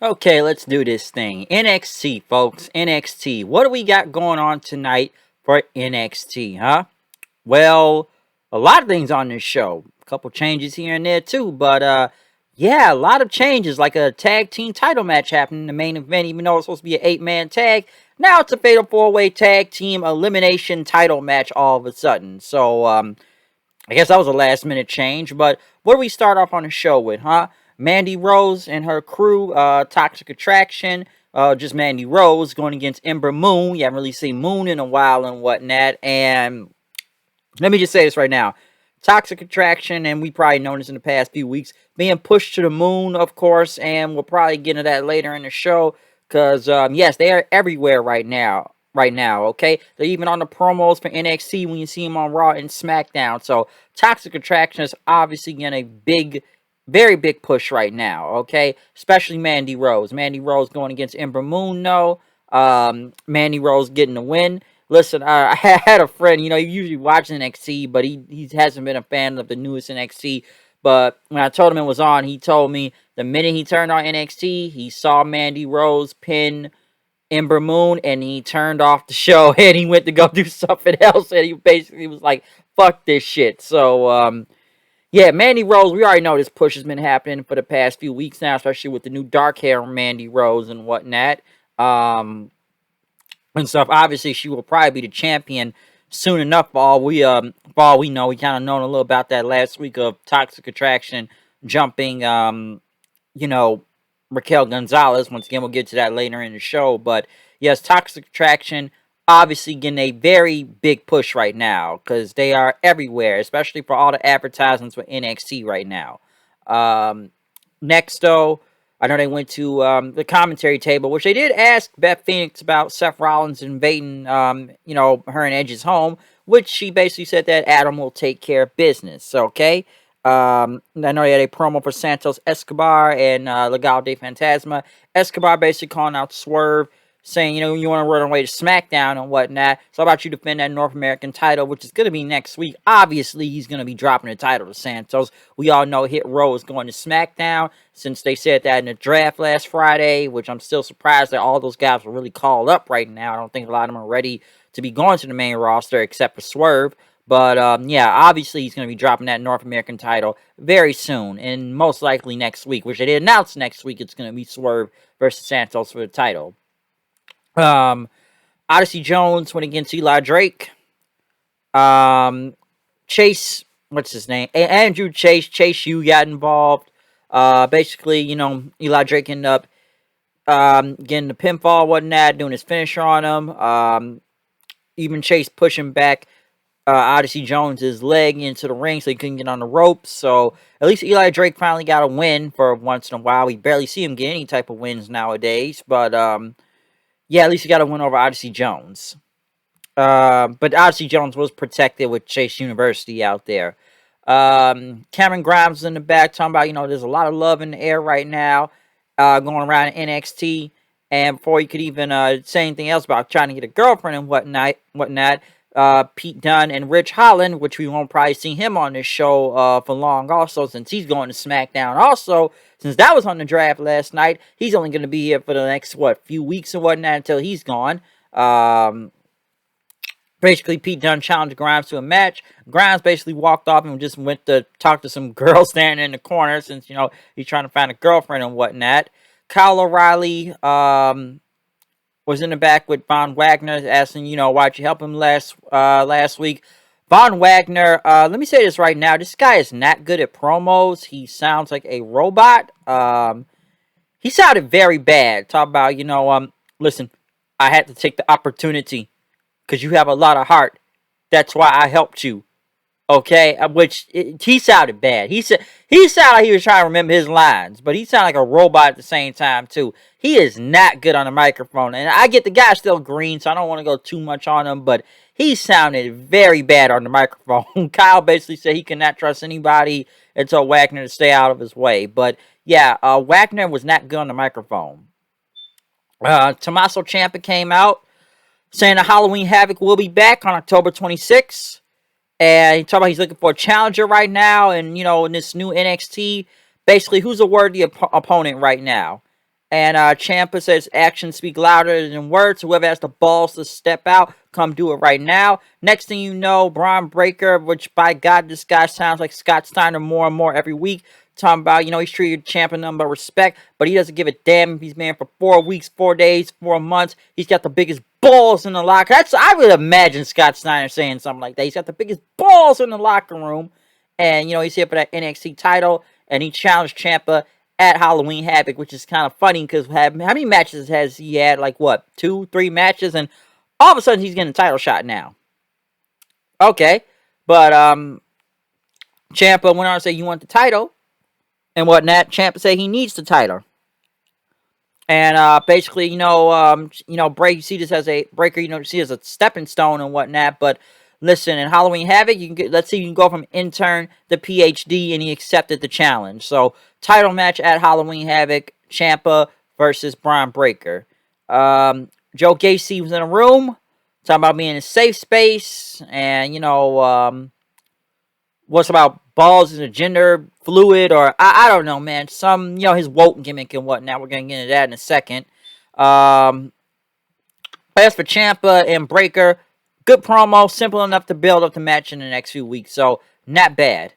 Okay, let's do this thing. NXT, folks. NXT. What do we got going on tonight for NXT, huh? Well, a lot of things on this show. A couple changes here and there, too. But, yeah, a lot of changes. Like a tag team title match happening in the main event, even though it's supposed to be an 8-man tag. Now it's a fatal 4-way tag team elimination title match all of a sudden. So, I guess that was a last minute change, but what do we start off on the show with, huh? Mandy Rose and her crew, Toxic Attraction, just Mandy Rose going against Ember Moon. You haven't really seen Moon in a while and whatnot. And let me just say this right now. Toxic Attraction, and we probably known this in the past few weeks, being pushed to the moon, of course, and we'll probably get into that later in the show, because, yes, they are everywhere right now. Right now, okay? They're even on the promos for NXT when you see them on Raw and SmackDown. So, Toxic Attraction is obviously getting a big, very big push right now, okay? Especially Mandy Rose. Mandy Rose going against Ember Moon, no. Mandy Rose getting the win. Listen, I had a friend, he usually watches NXT, but he hasn't been a fan of the newest NXT. But when I told him it was on, he told me the minute he turned on NXT, he saw Mandy Rose pin Ember Moon, and he turned off the show, and he went to go do something else, and he basically was like, fuck this shit. So, yeah, Mandy Rose, we already know this push has been happening for the past few weeks now, especially with the new dark hair Mandy Rose and whatnot. And stuff. Obviously, she will probably be the champion soon enough. For all we know, we kind of known a little about that last week of Toxic Attraction jumping, Raquel Gonzalez. Once again, we'll get to that later in the show. But yes, Toxic Attraction obviously getting a very big push right now because they are everywhere, especially for all the advertisements for NXT right now. Next, though, I know they went to the commentary table, which they did ask Beth Phoenix about Seth Rollins invading, her and Edge's home, which she basically said that Adam will take care of business, okay? I know they had a promo for Santos Escobar and Legado de Fantasma. Escobar basically calling out Swerve, saying, you want to run away to SmackDown and whatnot. So how about you defend that North American title, which is going to be next week. Obviously, he's going to be dropping the title to Santos. We all know Hit Row is going to SmackDown, since they said that in the draft last Friday, which I'm still surprised that all those guys are really called up right now. I don't think a lot of them are ready to be going to the main roster, except for Swerve. But, yeah, obviously he's going to be dropping that North American title very soon, and most likely next week, which they did announce next week it's going to be Swerve versus Santos for the title. Odyssey Jones went against Eli Drake. Chase, what's his name? Andrew Chase U got involved. Basically, Eli Drake ended up getting the pinfall, whatnot, doing his finisher on him. Even Chase pushing back Odyssey Jones's leg into the ring so he couldn't get on the ropes. So at least Eli Drake finally got a win for once in a while. We barely see him get any type of wins nowadays, but yeah, at least he got a win over Odyssey Jones. But Odyssey Jones was protected with Chase University out there. Cameron Grimes was in the back talking about, there's a lot of love in the air right now going around in NXT. And before you could even say anything else about trying to get a girlfriend and whatnot, Pete Dunne and Rich Holland, which we won't probably see him on this show for long also, since he's going to SmackDown also. Since that was on the draft last night, he's only going to be here for the next, few weeks and whatnot until he's gone. Basically, Pete Dunne challenged Grimes to a match. Grimes basically walked off and just went to talk to some girl standing in the corner since, he's trying to find a girlfriend and whatnot. Kyle O'Reilly was in the back with Von Wagner asking, why'd you help him last week. Von Wagner, let me say this right now. This guy is not good at promos. He sounds like a robot. He sounded very bad. Talk about, listen, I had to take the opportunity because you have a lot of heart. That's why I helped you. Okay, he sounded bad. He sounded like he was trying to remember his lines, but he sounded like a robot at the same time too. He is not good on the microphone, and I get the guy's still green, so I don't want to go too much on him, but he sounded very bad on the microphone. Kyle basically said he cannot trust anybody and told Wagner to stay out of his way. But yeah, Wagner was not good on the microphone. Tommaso Ciampa came out saying the Halloween Havoc will be back on October 26th. And he talked about he's looking for a challenger right now. And, in this new NXT, basically, who's a worthy opponent right now? And Ciampa says actions speak louder than words. Whoever has the balls to step out, come do it right now. Next thing you know, Braun Breaker, which by God, this guy sounds like Scott Steiner more and more every week. Talking about, he's treated Ciampa nothing but respect, but he doesn't give a damn if he's man for 4 weeks, 4 days, 4 months. He's got the biggest balls in the locker. I would imagine Scott Steiner saying something like that. He's got the biggest balls in the locker room. And, he's here for that NXT title, and he challenged Ciampa at Halloween Havoc, which is kind of funny because how many matches has he had? Like, what, 2, 3 matches? And all of a sudden, he's getting a title shot now. Okay. But Ciampa went on to say, you want the title? And whatnot. Ciampa said he needs the title. And basically, you see this as a breaker, see as a stepping stone and whatnot. But listen, in Halloween Havoc, let's see, you can go from intern to PhD, and he accepted the challenge. So, title match at Halloween Havoc, Ciampa versus Braun Breaker. Joe Gacy was in a room, talking about being in a safe space, and, what's about balls is a gender fluid, or I don't know, man. Some, his woke gimmick and whatnot. We're going to get into that in a second. As for Ciampa and Breaker, good promo, simple enough to build up the match in the next few weeks, so not bad.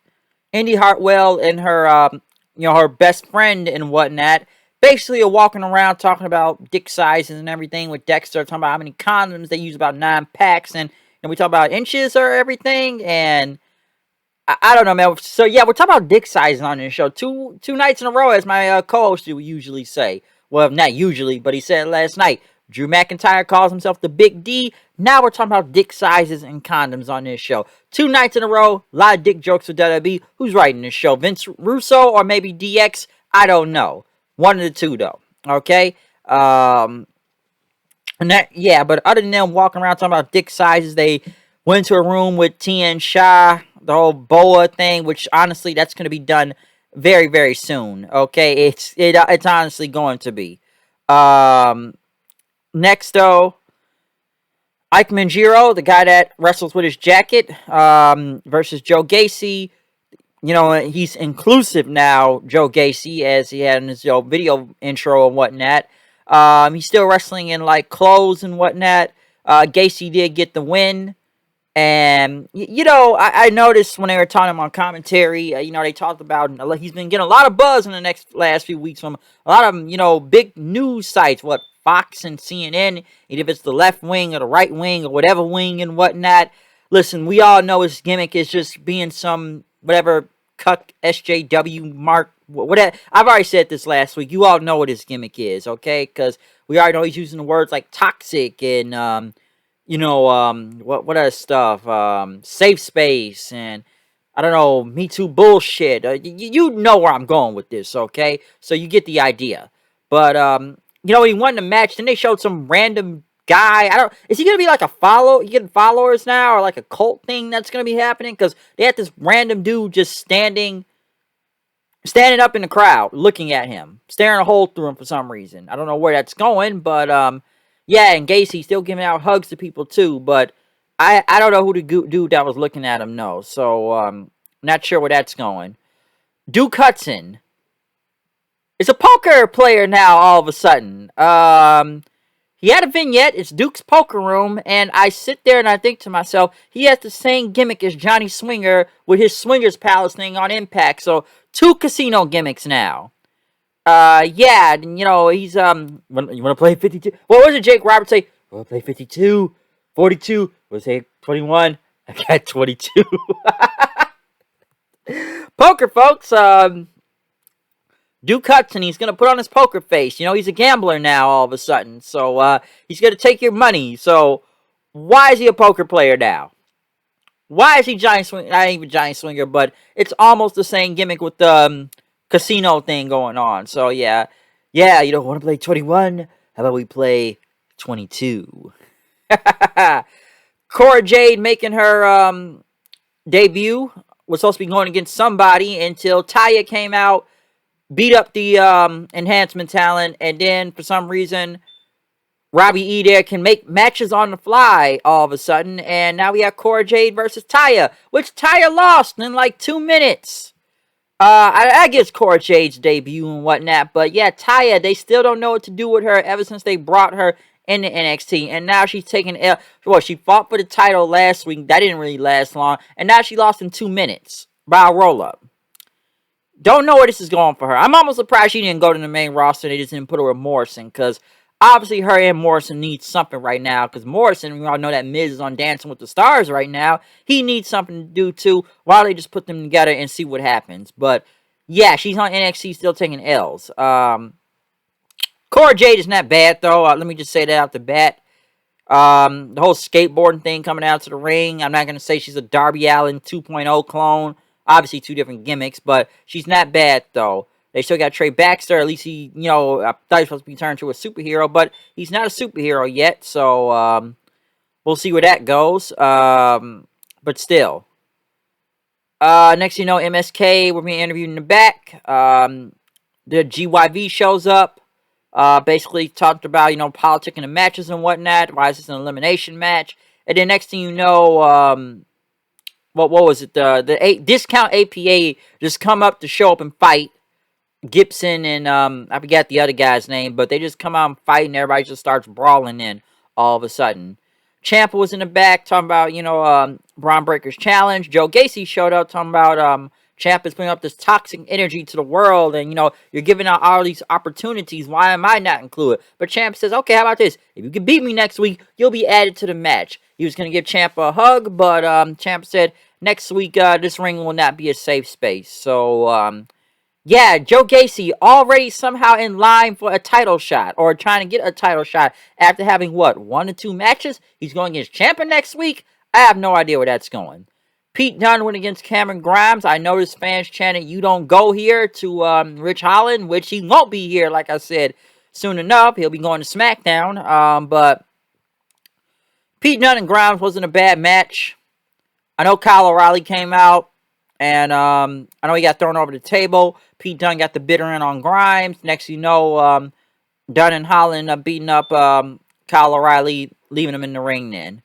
Indy Hartwell and her, her best friend and whatnot, basically are walking around talking about dick sizes and everything with Dexter, talking about how many condoms they use, about 9 packs, and we talk about inches or everything, and I don't know, man. So, yeah, we're talking about dick sizes on this show. Two nights in a row, as my co-host would usually say. Well, not usually, but he said last night. Drew McIntyre calls himself the Big D. Now we're talking about dick sizes and condoms on this show. 2 nights in a row, a lot of dick jokes with WWE. Who's writing this show? Vince Russo or maybe DX? I don't know. One of the two, though. Okay? And but other than them walking around talking about dick sizes, they went to a room with Tien Shah, the whole boa thing, which honestly, that's going to be done very, very soon. Okay? It's honestly going to be. Next, though, Ike Manjiro, the guy that wrestles with his jacket, versus Joe Gacy. He's inclusive now, Joe Gacy, as he had in his video intro and whatnot. He's still wrestling in, clothes and whatnot. Gacy did get the win. And, I noticed when they were talking on commentary, they talked about, he's been getting a lot of buzz in the last few weeks from a lot of, big news sites, Fox and CNN, if it's the left wing or the right wing or whatever wing and whatnot. Listen, we all know his gimmick is just being some, whatever, cuck, SJW, mark, whatever. I've already said this last week. You all know what his gimmick is, okay? Because we already know he's using the words like toxic and, what other stuff? Safe space and I don't know, Me Too bullshit. You know where I'm going with this, okay? So you get the idea. But he won the match. Then they showed some random guy. Is he gonna be like a follow? You getting followers now, or like a cult thing that's gonna be happening? Because they had this random dude just standing up in the crowd, looking at him, staring a hole through him for some reason. I don't know where that's going, but yeah, and Gacy still giving out hugs to people too, but I don't know who the dude that was looking at him knows, so not sure where that's going. Duke Hudson is a poker player now all of a sudden. He had a vignette, it's Duke's Poker Room, and I sit there and I think to myself, he has the same gimmick as Johnny Swinger with his Swingers Palace thing on Impact, so 2 casino gimmicks now. Yeah, he's, you want to play 52? What was it Jake Roberts say? Want to play 52? 42? We'll say 21? I got 22. Poker, folks, Duke Hudson, he's going to put on his poker face. He's a gambler now all of a sudden, so, he's going to take your money, so, why is he a poker player now? Why is he Johnny Swinger? Not even Johnny Swinger, but it's almost the same gimmick with the, casino thing going on. So, yeah, you don't want to play 21? How about we play 22? Cora Jade making her debut. Was supposed to be going against somebody until Taya came out, beat up the enhancement talent, and then for some reason Robbie E there can make matches on the fly all of a sudden, and now we have Cora Jade versus Taya, which Taya lost in 2 minutes. I guess Cora Jade's debut and whatnot, but yeah, Taya, they still don't know what to do with her ever since they brought her into NXT, and now she's taking L. Well, she fought for the title last week. That didn't really last long, and now she lost in 2 minutes by a roll up. Don't know where this is going for her. I'm almost surprised she didn't go to the main roster. They just didn't put her with Morrison, because obviously her and Morrison need something right now, because Morrison, we all know that Miz is on Dancing with the Stars right now. He needs something to do too. Why don't they just put them together and see what happens? But yeah, she's on NXT still taking L's. Cora Jade is not bad though. Let me just say that out the bat. The whole skateboarding thing coming out to the ring. I'm not going to say she's a Darby Allin 2.0 clone. Obviously, 2 different gimmicks, but she's not bad, though. They still got Trey Baxter. At least he, I thought he was supposed to be turned to a superhero, but he's not a superhero yet, so we'll see where that goes. But still. Next you know, MSK, we're being interviewed in the back. The GYV shows up. Basically talked about, politicking the matches and whatnot. Why is this an elimination match? And then next thing you know, what was it? The Discount APA just come up to show up and fight. Gibson and, I forgot the other guy's name, but they just come out and fight and everybody just starts brawling in all of a sudden. Ciampa was in the back talking about, Braun Breaker's challenge. Joe Gacy showed up talking about, Ciampa's putting up this toxic energy to the world, and you're giving out all these opportunities. Why am I not included? But Ciampa says, okay, how about this? If you can beat me next week, you'll be added to the match. He was going to give Ciampa a hug, but Ciampa said, next week, this ring will not be a safe space. So, yeah, Joe Gacy already somehow in line for a title shot, or trying to get a title shot after having, 1 or 2 matches? He's going against Ciampa next week? I have no idea where that's going. Pete Dunne went against Cameron Grimes. I noticed fans chanting, "You don't go here," to Rich Holland, which he won't be here, like I said, soon enough. He'll be going to SmackDown. But Pete Dunne and Grimes wasn't a bad match. I know Kyle O'Reilly came out, and I know he got thrown over the table. Pete Dunne got the bitter end on Grimes. Next you know, Dunne and Holland beating up Kyle O'Reilly, leaving him in the ring then.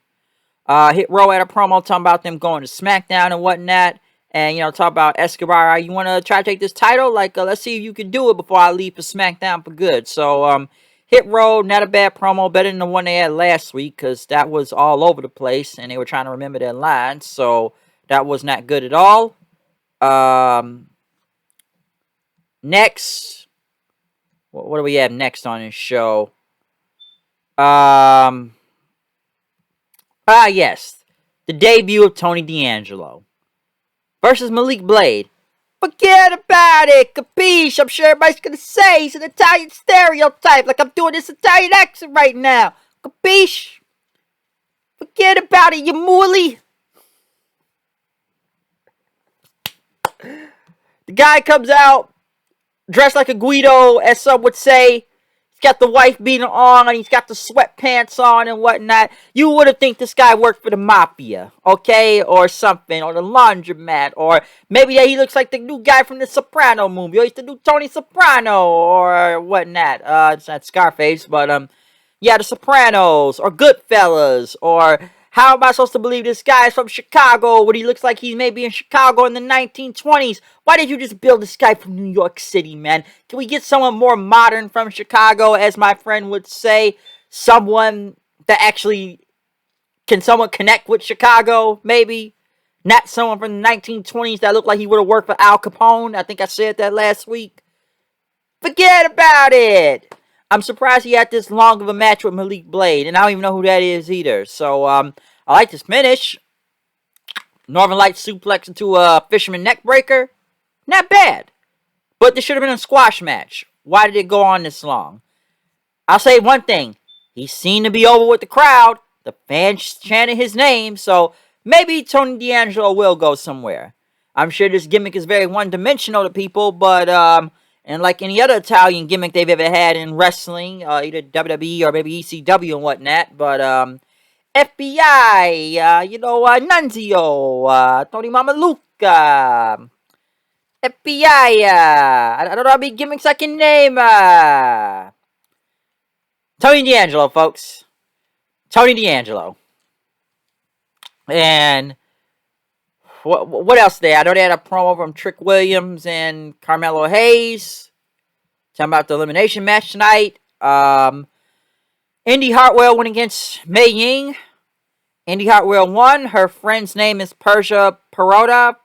Hit Row at a promo talking about them going to SmackDown and whatnot. And, talk about Escobar. You want to try to take this title? Let's see if you can do it before I leave for SmackDown for good. So, Hit Row, not a bad promo. Better than the one they had last week, because that was all over the place. And they were trying to remember their lines. So, that was not good at all. Next. What do we have next on this show? Yes. The debut of Tony D'Angelo versus Malik Blade. Forget about it, capiche? I'm sure everybody's gonna say he's an Italian stereotype, like I'm doing this Italian accent right now. Capiche? Forget about it, you mooly. The guy comes out, dressed like a Guido, as some would say. He's got the wife beater on, and he's got the sweatpants on and whatnot. You would have think this guy worked for the mafia, okay? Or something, or the laundromat, or maybe that he looks like the new guy from the Soprano movie. Or he's the new Tony Soprano, or whatnot. It's not Scarface, but, yeah, the Sopranos, or Goodfellas, or how am I supposed to believe this guy is from Chicago when he looks like he's maybe in Chicago in the 1920s? Why did you just build this guy from New York City, man? Can we get someone more modern from Chicago, as my friend would say? Someone that actually... Can someone connect with Chicago, maybe? Not someone from the 1920s that looked like he would have worked for Al Capone. I think I said that last week. Forget about it! I'm surprised he had this long of a match with Malik Blade, and I don't even know who that is either. So, I like this finish. Northern Lights suplex into a Fisherman neckbreaker. Not bad. But this should have been a squash match. Why did it go on this long? I'll say one thing. He seemed to be over with the crowd. The fans chanted his name, so maybe Tony D'Angelo will go somewhere. I'm sure this gimmick is very one-dimensional to people, but, and like any other Italian gimmick they've ever had in wrestling, either WWE or maybe ECW and whatnot, but, FBI, Nunzio, Tony Mamaluca, FBI, I don't know how many gimmicks I can name, Tony D'Angelo, folks. Tony D'Angelo. And what else there? I know they had a promo from Trick Williams and Carmelo Hayes. Talking about the elimination match tonight. Indy Hartwell went against Mei Ying. Indy Hartwell won. Her friend's name is Persia Parada,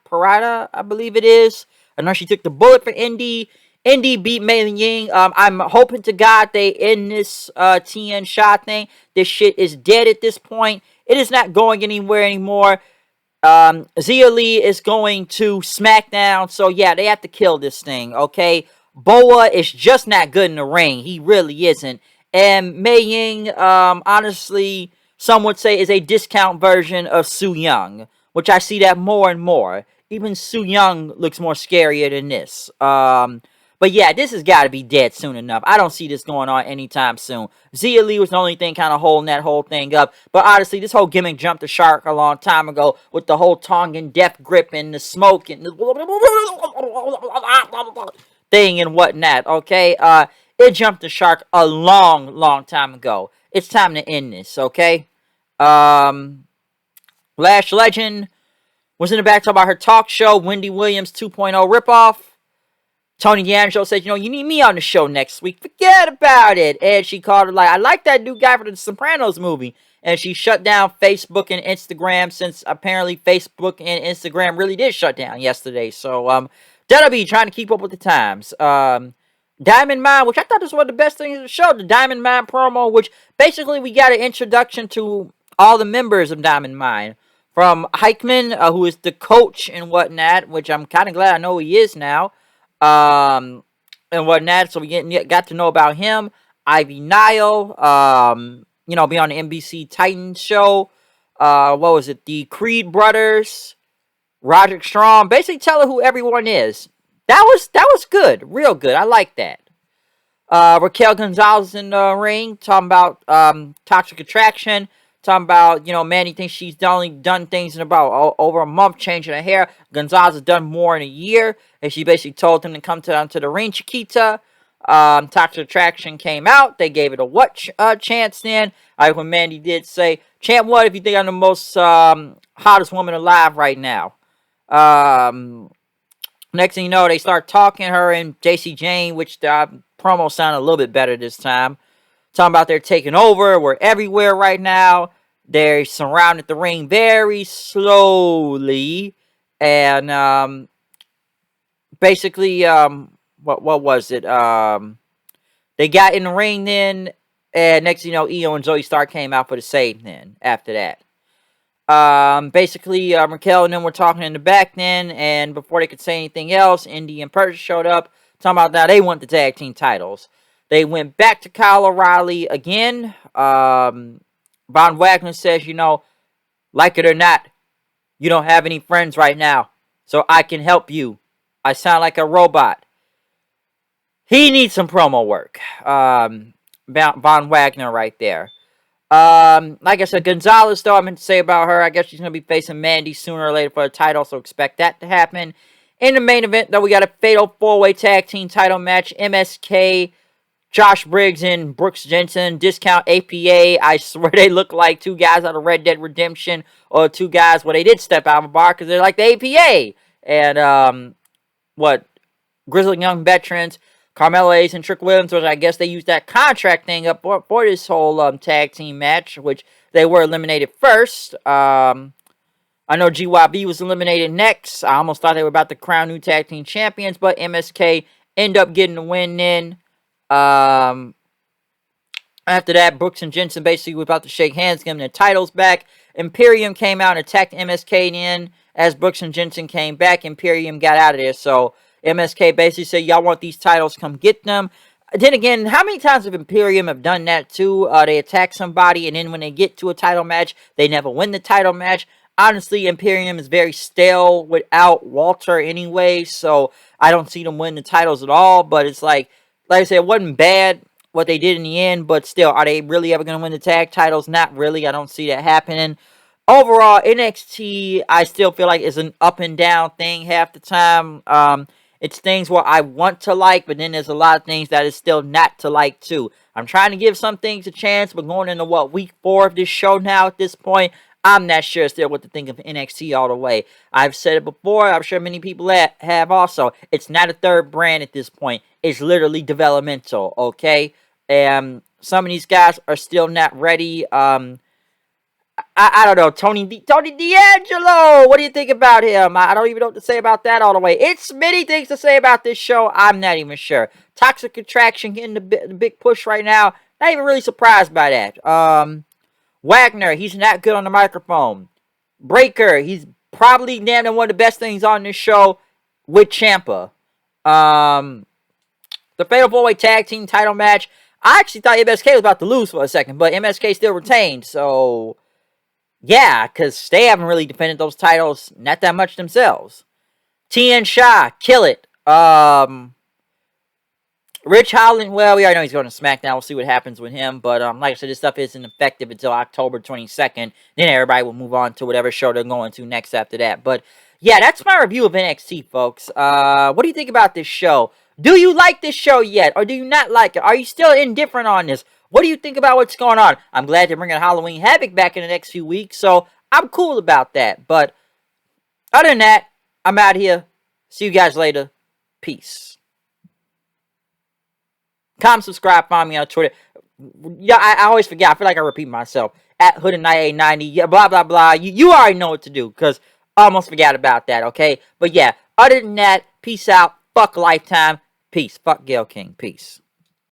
I believe it is. I know she took the bullet for Indy. Indy beat Mei Ying. I'm hoping to God they end this TN shot thing. This shit is dead at this point. It is not going anywhere anymore. Zia Lee is going to SmackDown. So, yeah, they have to kill this thing, okay? Boa is just not good in the ring. He really isn't. And Mei Ying, honestly, some would say is a discount version of Su Yung, which I see that more and more. Even Su Yung looks more scarier than this. But yeah, this has got to be dead soon enough. I don't see this going on anytime soon. Zia Lee was the only thing kind of holding that whole thing up. But honestly, this whole gimmick jumped the shark a long time ago with the whole tongue and death grip and the smoke and the thing and whatnot, okay? It jumped the shark a long time ago. It's time to end this, okay? Lash Legend was in the back talking about her talk show, Wendy Williams 2.0 ripoff. Tony D'Angelo said, you need me on the show next week. Forget about it. And she called her like, I like that new guy for the Sopranos movie. And she shut down Facebook and Instagram since apparently Facebook and Instagram really did shut down yesterday. So, WWE trying to keep up with the times. Diamond Mine, which I thought was one of the best things of the show. The Diamond Mine promo, which basically we got an introduction to all the members of Diamond Mine. From Heikman, who is the coach and whatnot, which I'm kind of glad I know who he is now. And whatnot, so we got to know about him. Ivy Nile, be on the NBC Titans show. What was it? The Creed brothers, Roderick Strong. Basically, tell her who everyone is. That was good, real good. I like that. Raquel Gonzalez in the ring, talking about Toxic Attraction. Talking about, Mandy thinks she's only done things in about over a month, changing her hair. Gonzalez has done more in a year. And she basically told him to come down to the ring, Chiquita. Toxic Attraction came out. They gave it a what chance then. When Mandy did say, Champ, what if you think I'm the most hottest woman alive right now? Next thing you know, they start talking, her and JC Jane, which the promo sounded a little bit better this time. Talking about they're taking over. We're everywhere right now. They're surrounded the ring very slowly. And basically, what was it? They got in the ring then. And next thing you know, Io and Zoe Stark came out for the save then after that. Basically, Raquel and them were talking in the back then. And before they could say anything else, Indy and Persia showed up. Talking about now they want the tag team titles. They went back to Kyle O'Reilly again. Von Wagner says, like it or not, you don't have any friends right now. So I can help you. I sound like a robot. He needs some promo work. Von Wagner right there. Like I said, Gonzalez, though, I meant to say about her, I guess she's going to be facing Mandy sooner or later for the title, so expect that to happen. In the main event, though, we got a fatal four-way tag team title match. MSK, Josh Briggs and Brooks Jensen, Discount APA. I swear they look like two guys out of Red Dead Redemption, or two guys, they did step out of a bar because they're like the APA. And, Grizzled Young Veterans, Carmelo Hayes and Trick Williams, which I guess they used that contract thing up for this whole tag team match, which they were eliminated first. I know GYB was eliminated next. I almost thought they were about to crown new tag team champions, but MSK ended up getting the win then. After that, Brooks and Jensen basically were about to shake hands, giving their titles back. Imperium came out and attacked MSK in. As Brooks and Jensen came back, Imperium got out of there. So MSK basically said, y'all want these titles, come get them. Then again, how many times have Imperium have done that too? They attack somebody, and then when they get to a title match, they never win the title match. Honestly, Imperium is very stale without Walter anyway, so I don't see them win the titles at all. But it's like I said, it wasn't bad what they did in the end, but still, are they really ever going to win the tag titles? Not really. I don't see that happening. Overall, NXT, I still feel like is an up and down thing half the time. It's things where I want to like, but then there's a lot of things that is still not to like too. I'm trying to give some things a chance, but going into week 4 of this show now at this point, I'm not sure still what to think of NXT all the way. I've said it before. I'm sure many people have also. It's not a third brand at this point. It's literally developmental, okay? And some of these guys are still not ready. I don't know. Tony D'Angelo. What do you think about him? I don't even know what to say about that all the way. It's many things to say about this show. I'm not even sure. Toxic Attraction getting the big push right now. Not even really surprised by that. Wagner, he's not good on the microphone. Breaker, he's probably damn near one of the best things on this show with Ciampa. The Fatal 4-Way Tag Team title match. I actually thought MSK was about to lose for a second, but MSK still retained. So, yeah, because they haven't really defended those titles not that much themselves. Tien Sha, kill it. Rich Holland, well, we already know he's going to SmackDown. We'll see what happens with him. But like I said, this stuff isn't effective until October 22nd. Then everybody will move on to whatever show they're going to next after that. But yeah, that's my review of NXT, folks. What do you think about this show? Do you like this show yet? Or do you not like it? Are you still indifferent on this? What do you think about what's going on? I'm glad they're bringing Halloween Havoc back in the next few weeks. So I'm cool about that. But other than that, I'm out here. See you guys later. Peace. Comment, subscribe, find me on Twitter. Yeah, I always forget. I feel like I repeat myself. At Hood9890. Yeah, blah, blah, blah. You already know what to do. Because I almost forgot about that, okay? But yeah, other than that, peace out. Fuck Lifetime. Peace. Fuck Gail King. Peace.